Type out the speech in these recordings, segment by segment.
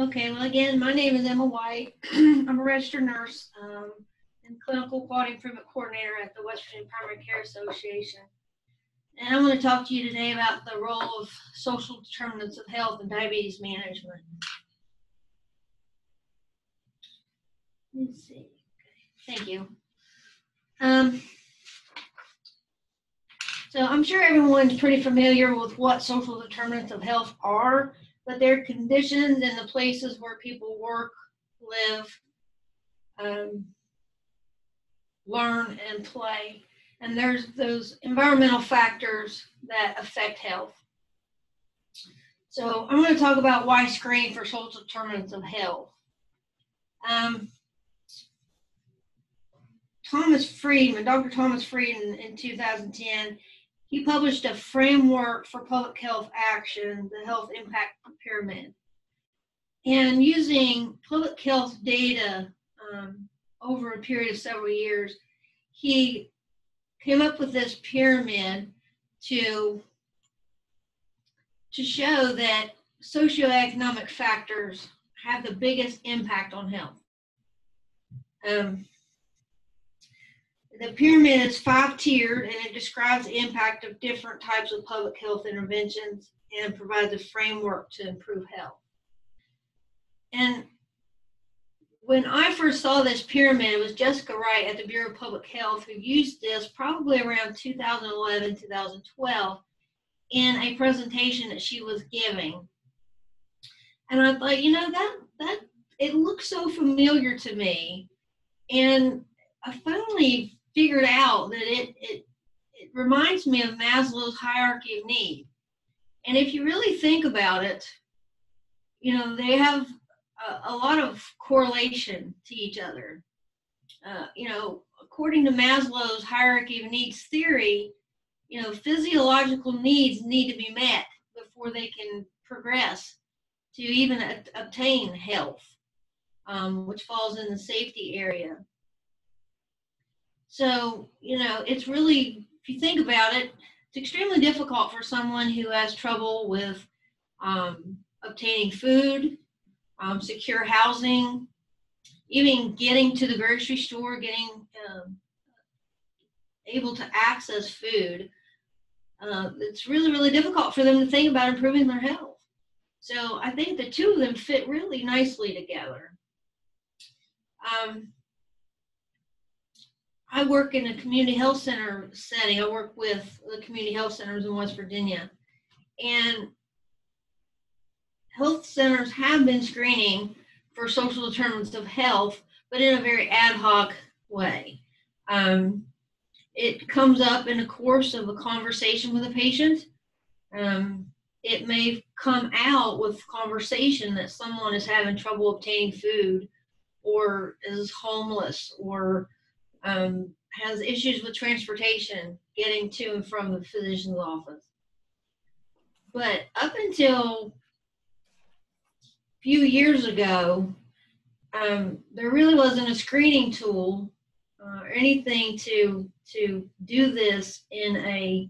Okay, well, again, my name is Emma White. I'm a registered nurse and clinical quality improvement coordinator at the West Virginia Primary Care Association. And I'm going to talk to you today about the role of social determinants of health in diabetes management. Let's see. Thank you. So I'm sure everyone's pretty familiar with what social determinants of health are, but they're conditions in the places where people work, live, learn, and play. And there's those environmental factors that affect health. So I'm going to talk about why screen for social determinants of health. Thomas Friedman, Dr. Thomas Friedman in 2010, he published a framework for public health action, the Health Impact Pyramid. And using public health data over a period of several years, he came up with this pyramid to show that socioeconomic factors have the biggest impact on health. The pyramid is 5-tiered, and it describes the impact of different types of public health interventions and provides a framework to improve health. And when I first saw this pyramid, it was Jessica Wright at the Bureau of Public Health who used this probably around 2011, 2012 in a presentation that she was giving. And I thought, you know, that it looks so familiar to me. And I finally figured out that it reminds me of Maslow's hierarchy of need. And if you really think about it, you know, they have a lot of correlation to each other. You know, according to Maslow's hierarchy of needs theory, you know, physiological needs need to be met before they can progress to even obtain health, which falls in the safety area. So, you know, it's really, if you think about it, it's extremely difficult for someone who has trouble with obtaining food, secure housing, even getting to the grocery store, getting able to access food. It's really, really difficult for them to think about improving their health. So I think the two of them fit really nicely together. I work in a community health center setting. I work with the community health centers in West Virginia. And health centers have been screening for social determinants of health, but in a very ad hoc way. It comes up in the course of a conversation with a patient. It may come out with conversation that someone is having trouble obtaining food or is homeless or has issues with transportation, getting to and from the physician's office. But up until a few years ago, there really wasn't a screening tool or anything to do this in a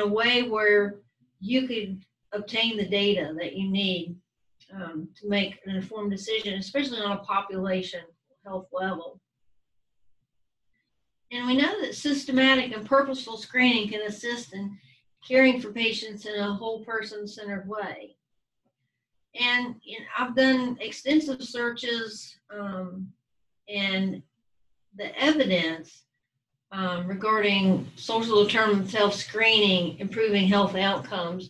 way where you could obtain the data that you need to make an informed decision, especially on a population health level. And we know that systematic and purposeful screening can assist in caring for patients in a whole person-centered way. And you know, I've done extensive searches and the evidence regarding social determinants of health screening, improving health outcomes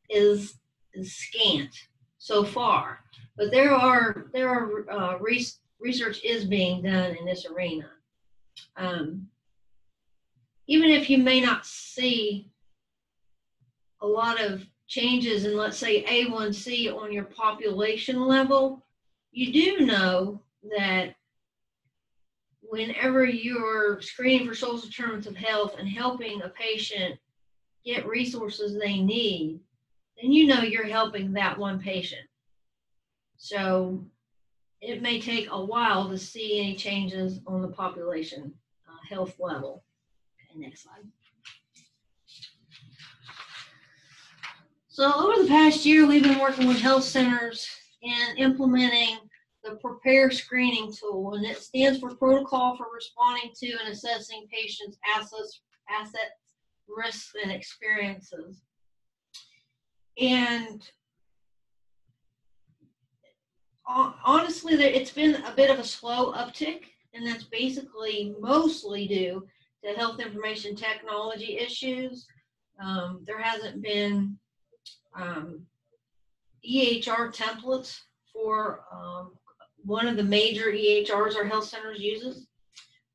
is scant so far. But there are research is being done in this arena. Even if you may not see a lot of changes in, let's say, A1C on your population level, you do know that whenever you're screening for social determinants of health and helping a patient get resources they need, then you know you're helping that one patient. So it may take a while to see any changes on the population health level. Okay, next slide. So over the past year, we've been working with health centers and implementing the Prepare screening tool, and it stands for Protocol for Responding to and Assessing Patients' Assets, Risks, and Experiences. And honestly, it's been a bit of a slow uptick, and that's basically mostly due to health information technology issues. There hasn't been EHR templates for one of the major EHRs our health centers uses,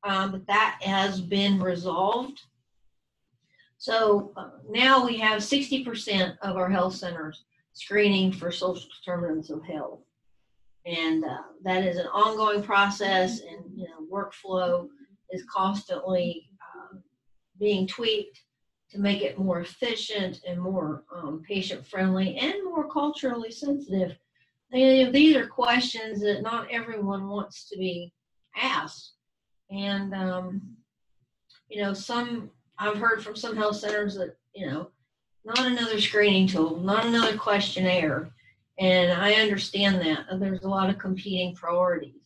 but that has been resolved. So now we have 60% of our health centers screening for social determinants of health. And that is an ongoing process, and workflow is constantly being tweaked to make it more efficient and more patient-friendly and more culturally sensitive. These are questions that not everyone wants to be asked. And, I've heard from some health centers that, not another screening tool, not another questionnaire. And I understand that. There's a lot of competing priorities.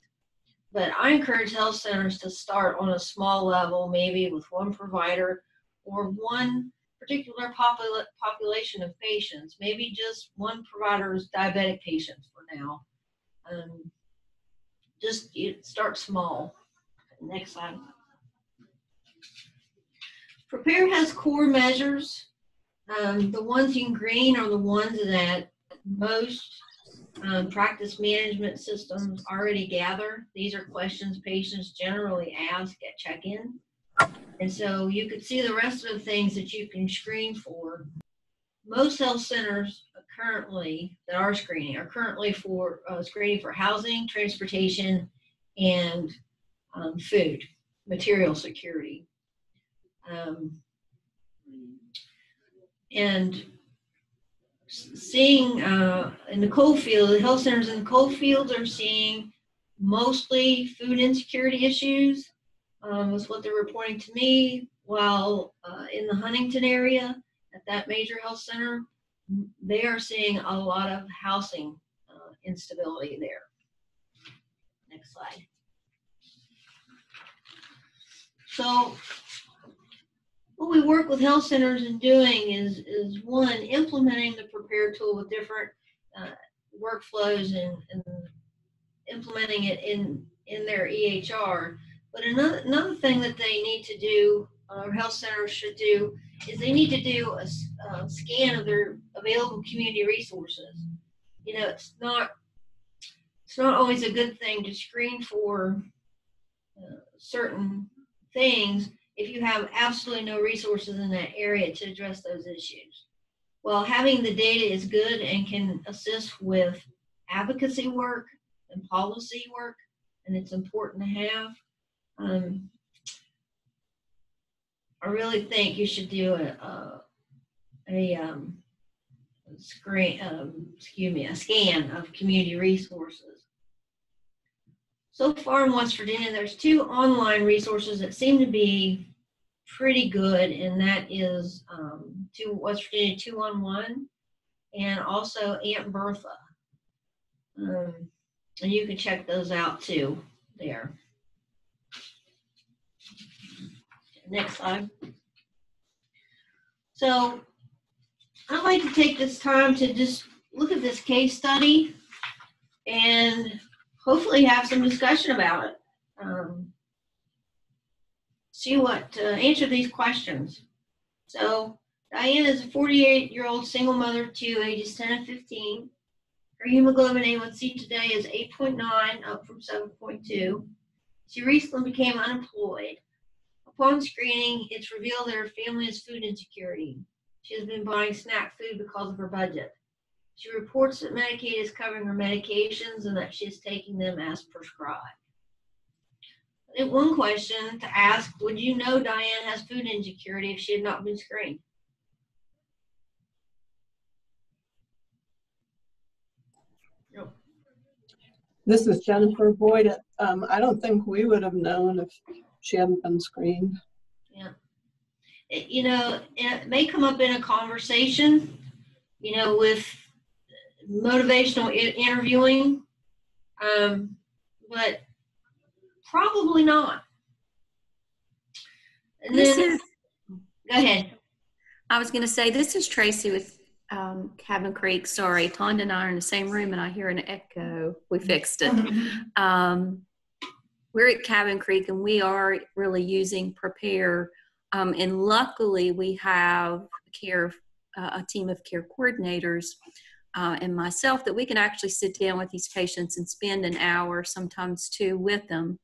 But I encourage health centers to start on a small level, maybe with one provider or one particular population of patients, maybe just one provider's diabetic patients for now. Just start small. Next slide. Prepare has core measures. The ones in green are the ones that most practice management systems already gather. These are questions patients generally ask at check-in. And so you could see the rest of the things that you can screen for. Most health centers currently that are screening are currently for screening for housing, transportation, and food, material security. And seeing in the coal field, the health centers in the coal fields are seeing mostly food insecurity issues, was what they're reporting to me, while in the Huntington area at that major health center, they are seeing a lot of housing instability there. Next slide. So what we work with health centers in doing is one, implementing the Prepare tool with different workflows and implementing it in their EHR. But another thing that they need to do, or health centers should do, is they need to do a scan of their available community resources. It's not always a good thing to screen for certain things if you have absolutely no resources in that area to address those issues. Well, having the data is good and can assist with advocacy work and policy work, and it's important to have. I really think you should do a scan of community resources. So far in West Virginia, there's 2 online resources that seem to be pretty good, and that is West Virginia 211 and also Aunt Bertha. And you can check those out too there. Next slide. So I'd like to take this time to just look at this case study and hopefully have some discussion about it. See what answer these questions. So Diane is a 48-year-old single mother of 2, ages 10 and 15. Her hemoglobin A1C today is 8.9, up from 7.2. She recently became unemployed. Upon screening, it's revealed that her family has food insecurity. She has been buying snack food because of her budget. She reports that Medicaid is covering her medications and that she is taking them as prescribed. One question to ask, would you know Diane has food insecurity if she had not been screened? Nope. This is Jennifer Boyd. I don't think we would have known if she hadn't been screened. Yeah. It may come up in a conversation, with motivational interviewing, but probably not. And then, go ahead. I was going to say, this is Tracy with Cabin Creek. Sorry, Tonda and I are in the same room and I hear an echo. We fixed it. We're at Cabin Creek and we are really using Prepare. And luckily we have a team of care coordinators and myself that we can actually sit down with these patients and spend an hour, sometimes two, with them.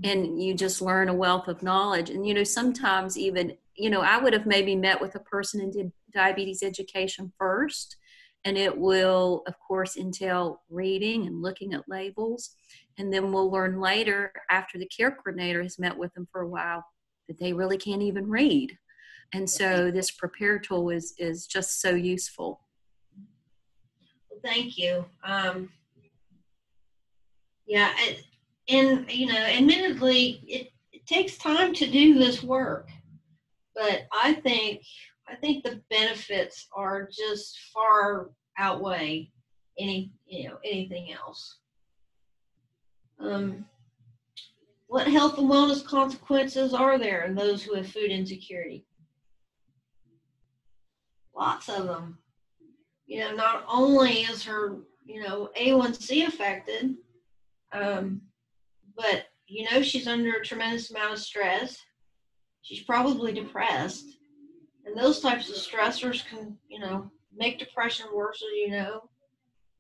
And you just learn a wealth of knowledge. And, sometimes even, I would have maybe met with a person and did diabetes education first. And it will, of course, entail reading and looking at labels. And then we'll learn later, after the care coordinator has met with them for a while, that they really can't even read. And so this Prepare tool is just so useful. Well, thank you. Yeah. And, admittedly, it takes time to do this work, but I think the benefits are just far outweigh anything else. What health and wellness consequences are there in those who have food insecurity? Lots of them. Not only is her, A1C affected, but, she's under a tremendous amount of stress. She's probably depressed. And those types of stressors can, make depression worse, as you know.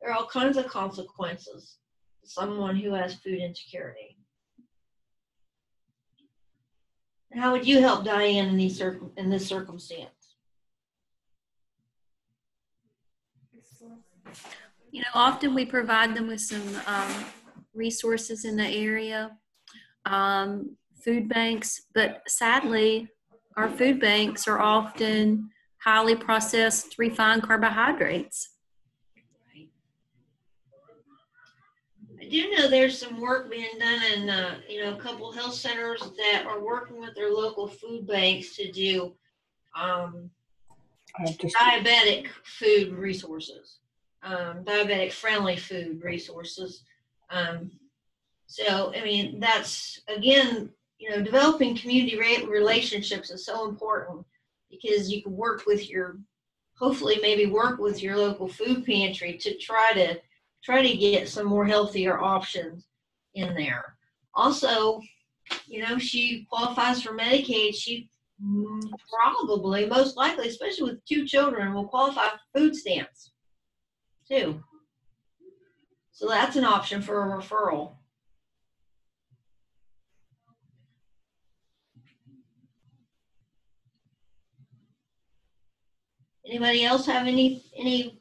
There are all kinds of consequences to someone who has food insecurity. How would you help Diane in this circumstance? Often we provide them with some resources in the area, food banks, but sadly, our food banks are often highly processed, refined carbohydrates. I do know there's some work being done in, a couple health centers that are working with their local food banks to do diabetic food resources, diabetic friendly food resources. So, that's, again, developing community relationships is so important, because you can hopefully work with your local food pantry to try to get some more healthier options in there. Also, she qualifies for Medicaid. She probably, most likely, especially with 2 children, will qualify for food stamps too. So that's an option for a referral. Anybody else have anything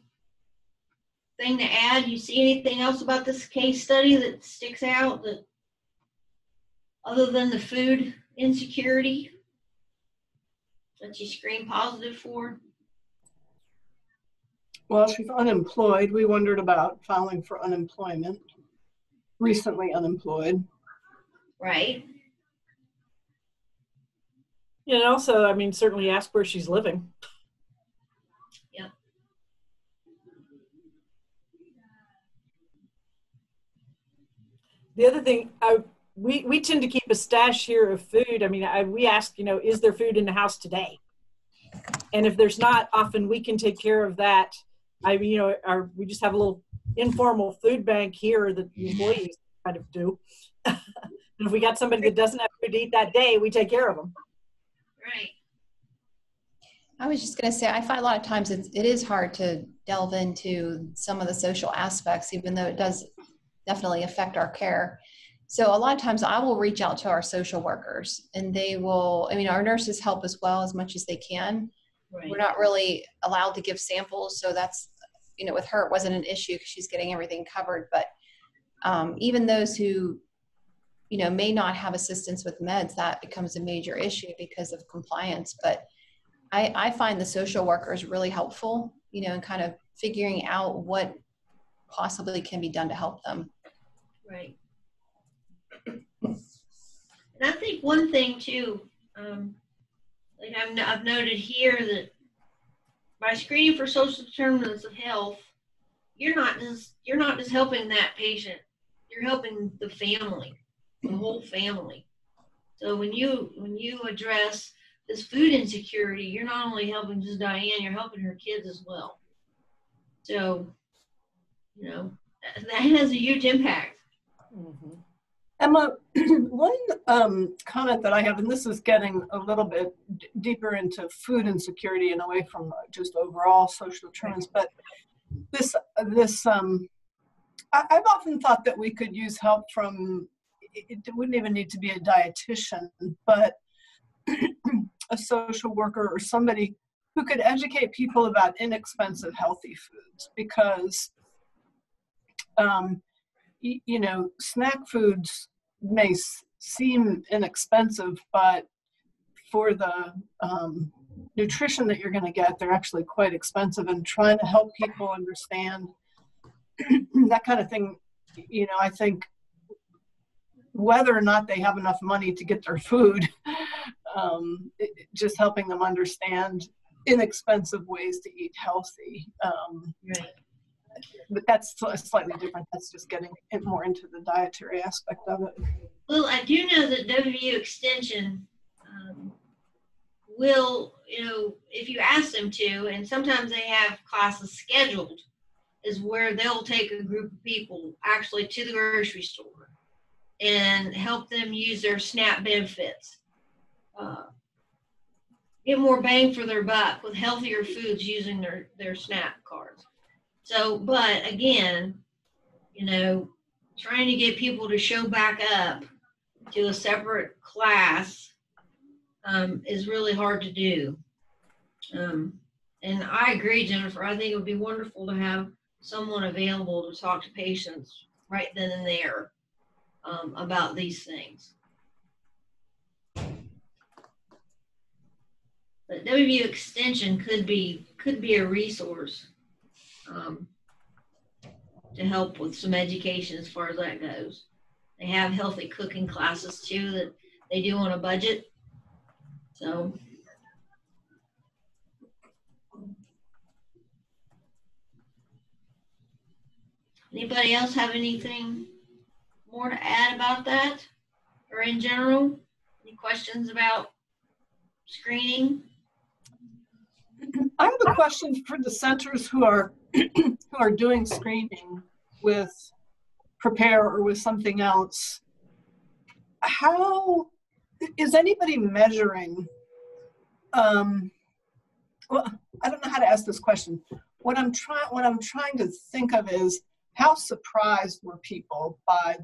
to add? You see anything else about this case study that sticks out, that other than the food insecurity, that you screen positive for? Well, she's unemployed. We wondered about filing for unemployment. Recently unemployed. Right. Yeah, and also, certainly ask where she's living. Yeah. The other thing, we tend to keep a stash here of food. We ask, is there food in the house today? And if there's not, often we can take care of that. We just have a little informal food bank here that the employees kind of do. And if we got somebody that doesn't have food to eat that day, we take care of them. Right. I was just going to say, I find a lot of times it is hard to delve into some of the social aspects, even though it does definitely affect our care. So a lot of times I will reach out to our social workers, and they will, our nurses help as well as much as they can. Right. We're not really allowed to give samples. So that's, with her, it wasn't an issue because she's getting everything covered. But even those who, may not have assistance with meds, that becomes a major issue because of compliance. But I find the social workers really helpful, in kind of figuring out what possibly can be done to help them. Right. And I think one thing too, I've noted here that by screening for social determinants of health, you're not just helping that patient, you're helping the family, the whole family. So when you address this food insecurity, you're not only helping just Diane, you're helping her kids as well. So, that has a huge impact. Mm-hmm. Emma, one comment that I have, and this is getting a little bit deeper into food insecurity and away from just overall social determinants, but I've often thought that we could use help from, it wouldn't even need to be a dietitian, but a social worker or somebody who could educate people about inexpensive healthy foods, because snack foods may seem inexpensive, but for the nutrition that you're going to get, they're actually quite expensive. And trying to help people understand that kind of thing, I think whether or not they have enough money to get their food, just helping them understand inexpensive ways to eat healthy. Right. But that's slightly different. That's just getting more into the dietary aspect of it. Well, I do know that WVU Extension will, if you ask them to, and sometimes they have classes scheduled, is where they'll take a group of people actually to the grocery store and help them use their SNAP benefits. Get more bang for their buck with healthier foods using their SNAP cards. So, but again, trying to get people to show back up to a separate class is really hard to do. And I agree, Jennifer. I think it would be wonderful to have someone available to talk to patients right then and there about these things. But WVU Extension could be a resource to help with some education as far as that goes. They have healthy cooking classes too that they do on a budget. So. Anybody else have anything more to add about that, or in general? Any questions about screening? I have a question for the centers who are doing screening with Prepare or with something else. How is anybody measuring? Well, I don't know how to ask this question. What I'm trying to think of is, how surprised were people by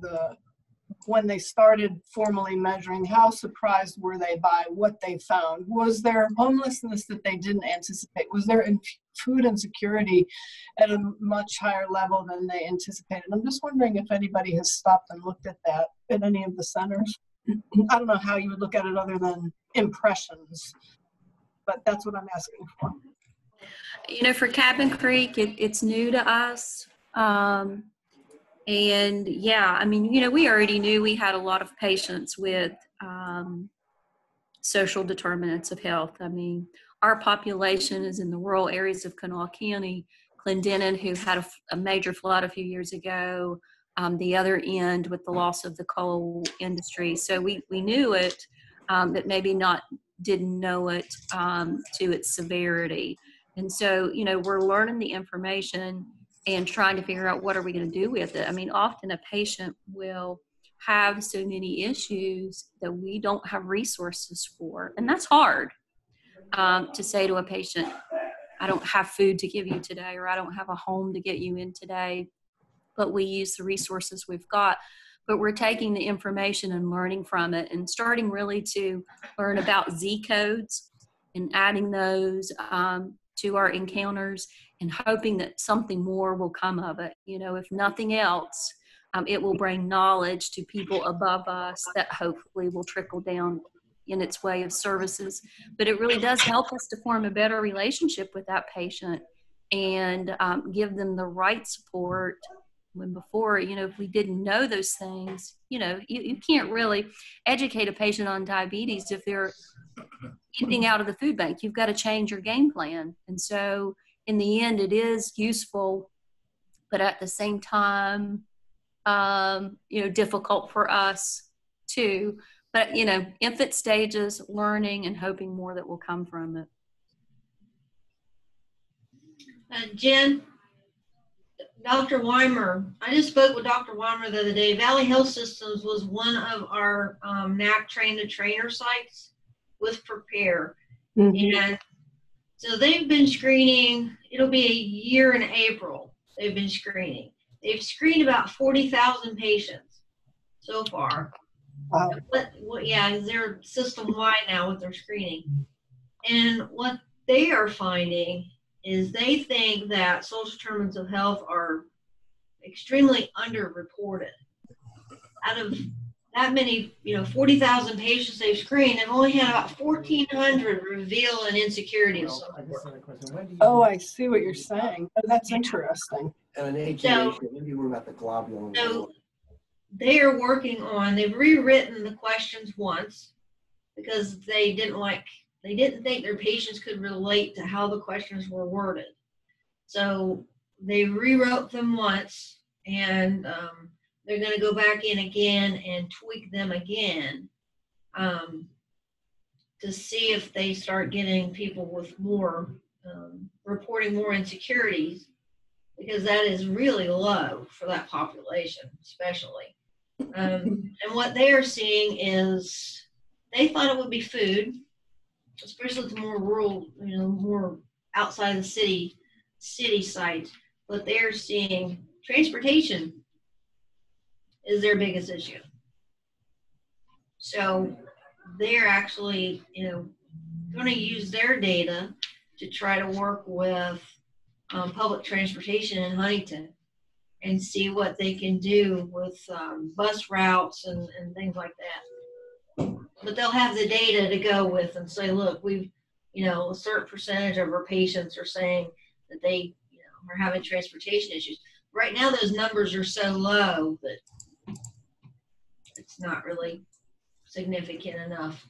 when they started formally measuring? How surprised were they by what they found? Was there homelessness that they didn't anticipate? Was there food insecurity at a much higher level than they anticipated? I'm just wondering if anybody has stopped and looked at that at any of the centers. I don't know how you would look at it other than impressions, but that's what I'm asking for. For Cabin Creek, it's new to us. And yeah, we already knew we had a lot of patients with social determinants of health. Our population is in the rural areas of Kanawha County, Clendenin, who had a major flood a few years ago, the other end with the loss of the coal industry. So we knew it, but maybe didn't know it to its severity. And so, we're learning the information and trying to figure out what are we going to do with it. Often a patient will have so many issues that we don't have resources for. And that's hard to say to a patient, I don't have food to give you today, or I don't have a home to get you in today, but we use the resources we've got. But we're taking the information and learning from it and starting really to learn about Z codes and adding those to our encounters and hoping that something more will come of it. If nothing else, it will bring knowledge to people above us that hopefully will trickle down in its way of services. But it really does help us to form a better relationship with that patient and give them the right support. When before, if we didn't know those things, you can't really educate a patient on diabetes if they're eating out of the food bank. You've got to change your game plan. And so in the end, it is useful, but at the same time, difficult for us too. But, infant stages, learning and hoping more that will come from it. Jen, Dr. Weimer, I just spoke with Dr. Weimer the other day. Valley Health Systems was one of our NAC train the trainer sites with Prepare. Mm-hmm. And so they've been screening, it'll be a year in April, they've been screening. They've screened about 40,000 patients so far. Wow. They're system-wide now with their screening. And what they are finding is they think that social determinants of health are extremely underreported. Out of that many, 40,000 patients they've screened, they've only had about 1,400 reveal an insecurity of some sort. Oh, I see what you're saying. Oh, that's interesting. And an HLH, maybe we're about the globulin. So they've rewritten the questions once because they didn't think their patients could relate to how the questions were worded. So they rewrote them once, and they're going to go back in again and tweak them again to see if they start getting people with more, reporting more insecurities, because that is really low for that population, especially. And what they are seeing is they thought it would be food, especially to more rural, more outside the city sites, but they're seeing transportation is their biggest issue. So they're actually, going to use their data to try to work with public transportation in Huntington and see what they can do with bus routes and things like that. But they'll have the data to go with and say, look, we've, a certain percentage of our patients are saying that they, are having transportation issues. Right now, those numbers are so low that it's not really significant enough.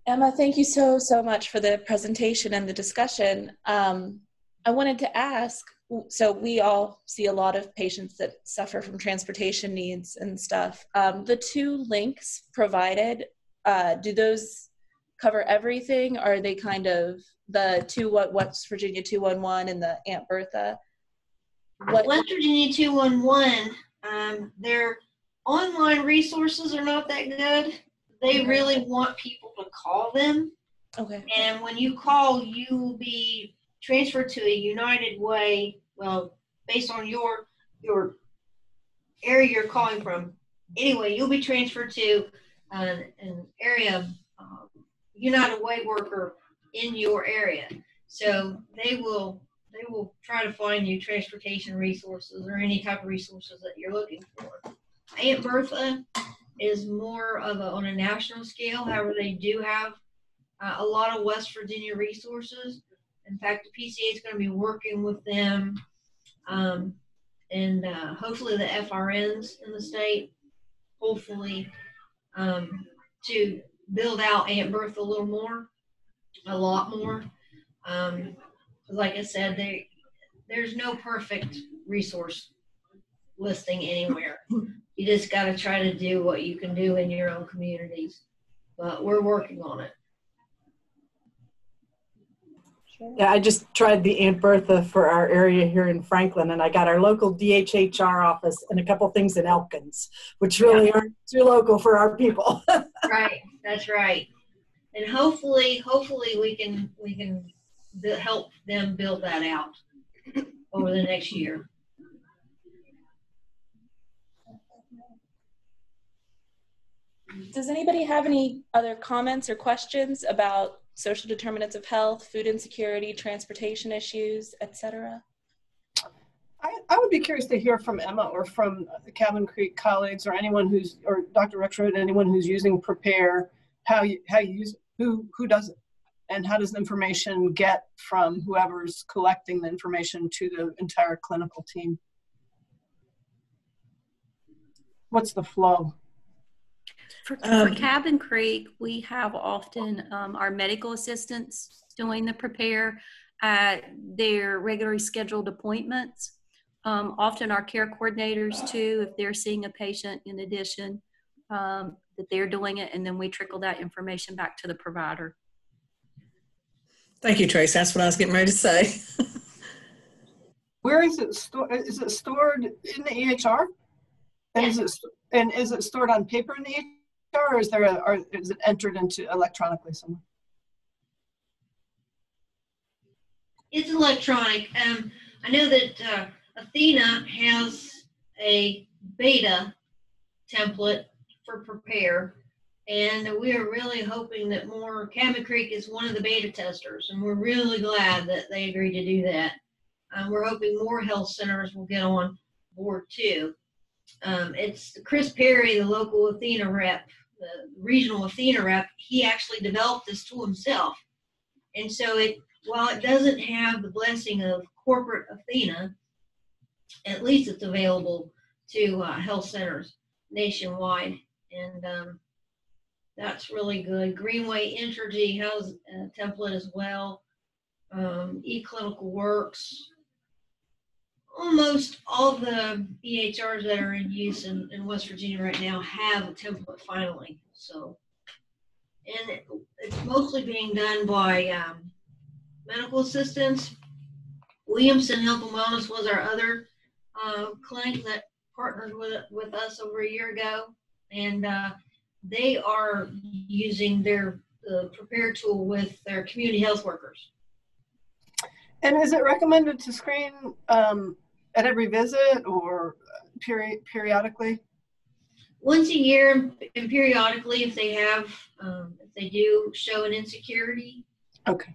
Emma, thank you so much for the presentation and the discussion. I wanted to ask, so we all see a lot of patients that suffer from transportation needs and stuff. The 2 links provided, do those cover everything? Or are they kind of the West Virginia 211 and the Aunt Bertha? West Virginia 211, their online resources are not that good. They really want people to call them. Okay. And when you call, you will be transferred to a United Way, well, based on your area you're calling from. Anyway, you'll be transferred to an area United Way worker in your area. So they will try to find you transportation resources or any type of resources that you're looking for. Aunt Bertha is more of on a national scale. However, they do have a lot of West Virginia resources. In fact, the PCA is going to be working with them and hopefully the FRNs in the state, hopefully to build out Aunt Bertha a lot more. Like I said, there's no perfect resource listing anywhere. You just got to try to do what you can do in your own communities. But we're working on it. Yeah, I just tried the Aunt Bertha for our area here in Franklin, and I got our local DHHR office and a couple things in Elkins, which really aren't too local for our people. Right, that's right. And hopefully we can help them build that out over the next year. Does anybody have any other comments or questions about social determinants of health, food insecurity, transportation issues, etc.? I would be curious to hear from Emma or from the Cabin Creek colleagues or anyone or Dr. Rexroad, anyone who's using Prepare, how you use it, who does it? And how does the information get from whoever's collecting the information to the entire clinical team? What's the flow? For Cabin Creek, we have often our medical assistants doing the prepare at their regularly scheduled appointments. Often our care coordinators too, if they're seeing a patient in addition, that they're doing it, and then we trickle that information back to the provider. Thank you, Trace. That's what I was getting ready to say. Where is it stored? Is it stored in the EHR? And is it stored on paper in the EHR, or is it entered into electronically somewhere? It's electronic. I know that Athena has a beta template for prepare, and we are really hoping that Cabin Creek is one of the beta testers, and we're really glad that they agreed to do that. We're hoping more health centers will get on board too. It's Chris Perry, the local Athena rep, the regional Athena rep. He actually developed this tool himself, and so while it doesn't have the blessing of corporate Athena, at least it's available to health centers nationwide, and that's really good. Greenway Entergy has a template as well. eClinicalWorks. Almost all the EHRs that are in use in West Virginia right now have a template finally. So, and it's mostly being done by medical assistants. Williamson Health and Wellness was our other clinic that partnered with us over a year ago, and they are using their prepare tool with their community health workers. And is it recommended to screen at every visit or periodically? Once a year and periodically if they have, if they do show an insecurity. Okay.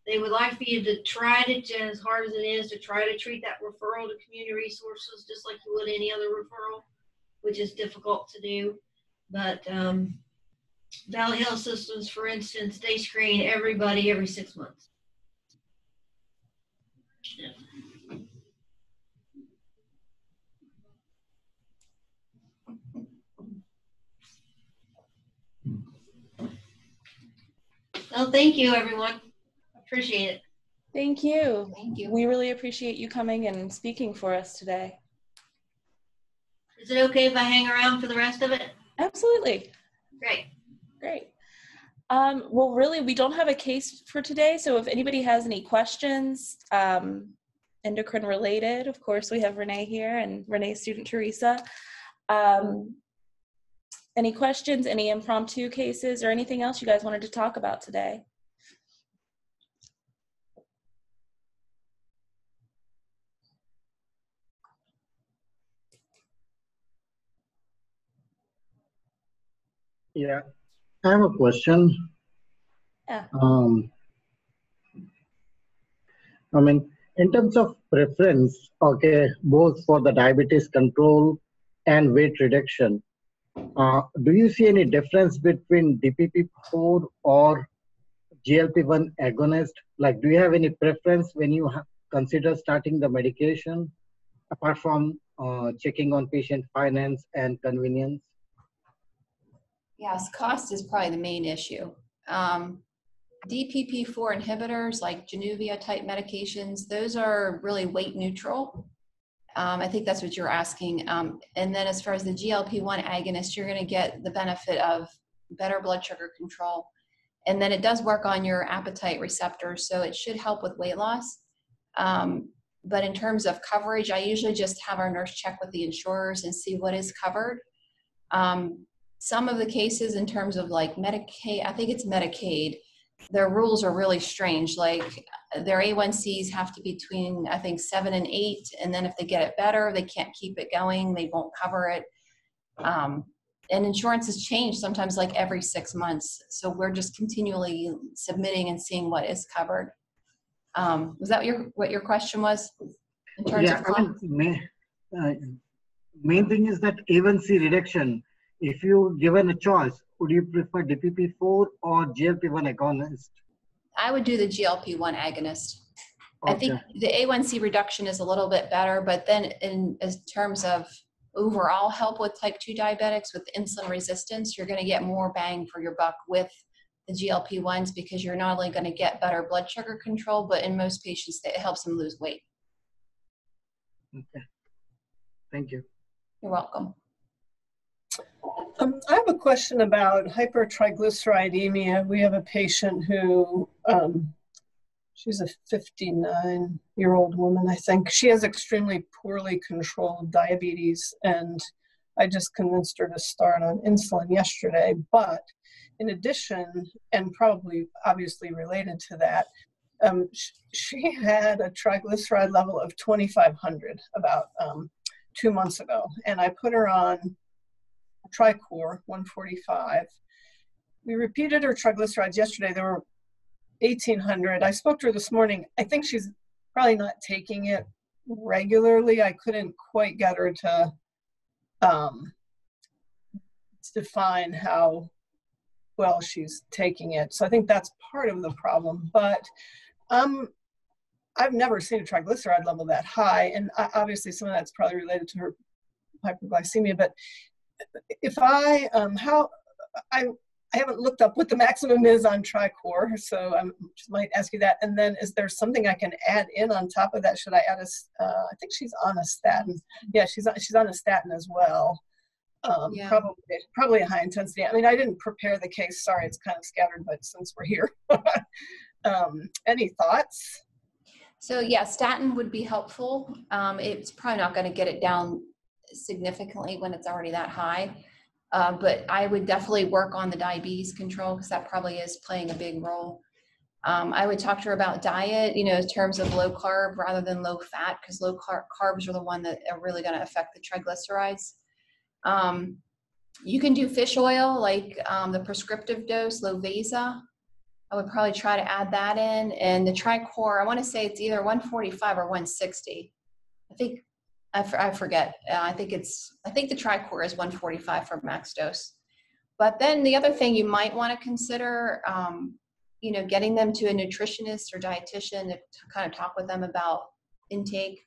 They would like for you to try to, as hard as it is, to try to treat that referral to community resources just like you would any other referral, which is difficult to do. But Valley Health Systems, for instance, they screen everybody every 6 months. Yeah. Well, thank you, everyone. Appreciate it. Thank you. Thank you. We really appreciate you coming and speaking for us today. Is it okay if I hang around for the rest of it? Absolutely. Great. Great. Well, really, we don't have a case for today, so if anybody has any questions, endocrine related, of course, we have Renee here and Renee's student, Teresa. Any questions, any impromptu cases, or anything else you guys wanted to talk about today? Yeah, I have a question. Yeah. I mean, in terms of preference, okay, both for the diabetes control and weight reduction, do you see any difference between DPP-4 or GLP-1 agonist? Like, do you have any preference when you consider starting the medication, apart from checking on patient finance and convenience? Yes, cost is probably the main issue. DPP-4 inhibitors like Januvia type medications, those are really weight neutral. I think that's what you're asking. And then as far as the GLP-1 agonist, you're going to get the benefit of better blood sugar control. And then it does work on your appetite receptors, so it should help with weight loss. But in terms of coverage, I usually just have our nurse check with the insurers and see what is covered. Some of the cases in terms of like Medicaid, I think it's Medicaid, their rules are really strange. Like their A1Cs have to be between, I think, 7 and 8. And then if they get it better, they can't keep it going. They won't cover it. And insurance has changed sometimes like every 6 months. So we're just continually submitting and seeing what is covered. Was that what your question was? In terms of main thing is that A1C reduction. If you given a choice, would you prefer DPP-4 or GLP-1 agonist? I would do the GLP-1 agonist. I think Okay. the A1C reduction is a little bit better, but then in terms of overall help with type 2 diabetics with insulin resistance, you're going to get more bang for your buck with the GLP-1s because you're not only going to get better blood sugar control, but in most patients, it helps them lose weight. Okay. Thank you. You're welcome. I have a question about hypertriglyceridemia. We have a patient who, she's a 59-year-old woman, I think. She has extremely poorly controlled diabetes, and I just convinced her to start on insulin yesterday. But in addition, and probably obviously related to that, she had a triglyceride level of 2,500 about 2 months ago, and I put her on Tricor 145. We repeated her triglycerides yesterday. They were 1,800. I spoke to her this morning. I think she's probably not taking it regularly. I couldn't quite get her to define how well she's taking it. So I think that's part of the problem. But I've never seen a triglyceride level that high, and obviously some of that's probably related to her hyperglycemia. But if I haven't looked up what the maximum is on Tricor, so I just might ask you that. And then is there something I can add in on top of that? Should I add I think she's on a statin. Yeah, she's on a statin as well. Yeah. Probably a high intensity. I mean, I didn't prepare the case. Sorry, it's kind of scattered, but since we're here. Any thoughts? So yeah, statin would be helpful. It's probably not going to get it down significantly when it's already that high. But I would definitely work on the diabetes control because that probably is playing a big role. I would talk to her about diet, in terms of low carb rather than low fat, because low carbs are the one that are really going to affect the triglycerides. You can do fish oil, like the prescriptive dose, Lovesa. I would probably try to add that in. And the Tricor, I want to say it's either 145 or 160. I forget. I think the Tricor is 145 for max dose. But then the other thing you might want to consider, getting them to a nutritionist or dietitian to kind of talk with them about intake.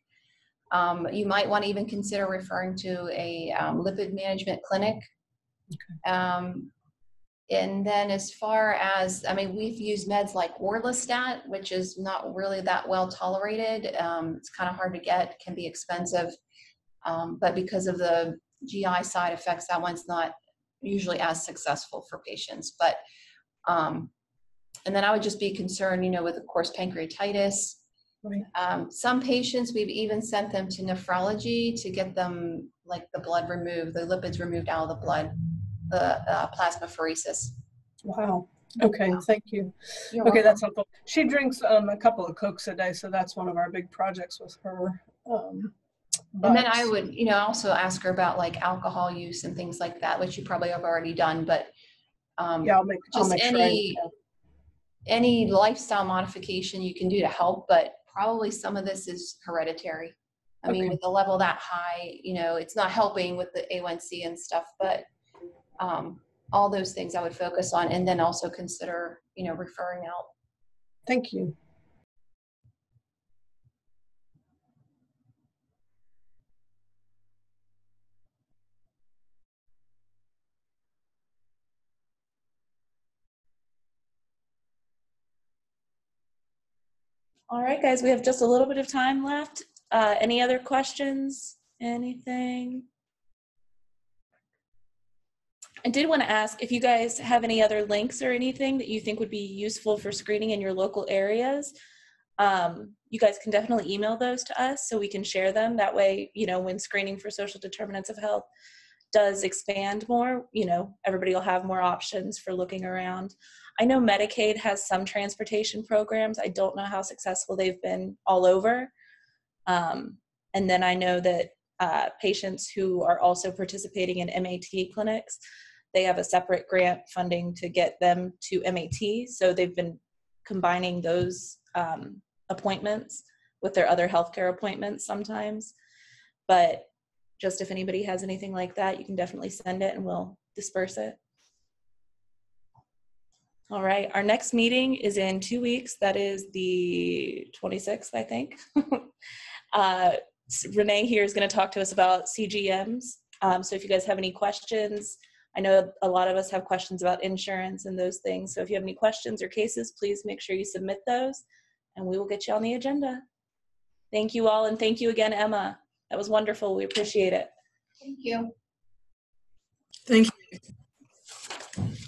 You might want to even consider referring to a lipid management clinic. Okay. And then as far as, we've used meds like Orlistat, which is not really that well tolerated. It's kind of hard to get, can be expensive. But because of the GI side effects, that one's not usually as successful for patients. But, and then I would just be concerned, with, of course, pancreatitis. Right. Some patients, we've even sent them to nephrology to get them, like, the blood removed, the lipids removed out of the blood, the plasmapheresis. Wow. Okay, thank you. You're okay, welcome. That's helpful. She drinks a couple of Cokes a day, so that's one of our big projects with her. And then I would, also ask her about like alcohol use and things like that, which you probably have already done. But yeah, I'll make sure any lifestyle modification you can do to help, but probably some of this is hereditary. I mean, with the level that high, it's not helping with the A1C and stuff, but all those things I would focus on, and then also consider, referring out. Thank you. All right, guys, we have just a little bit of time left. Any other questions? Anything? I did want to ask if you guys have any other links or anything that you think would be useful for screening in your local areas. You guys can definitely email those to us so we can share them. That way, when screening for social determinants of health does expand more, everybody will have more options for looking around. I know Medicaid has some transportation programs. I don't know how successful they've been all over. And then I know that patients who are also participating in MAT clinics, they have a separate grant funding to get them to MAT. So they've been combining those appointments with their other healthcare appointments sometimes. But just if anybody has anything like that, you can definitely send it and we'll disperse it. All right, our next meeting is in 2 weeks. That is the 26th, I think. Renee here is going to talk to us about CGMs. So if you guys have any questions, I know a lot of us have questions about insurance and those things. So if you have any questions or cases, please make sure you submit those and we will get you on the agenda. Thank you all. And thank you again, Emma. That was wonderful. We appreciate it. Thank you. Thank you.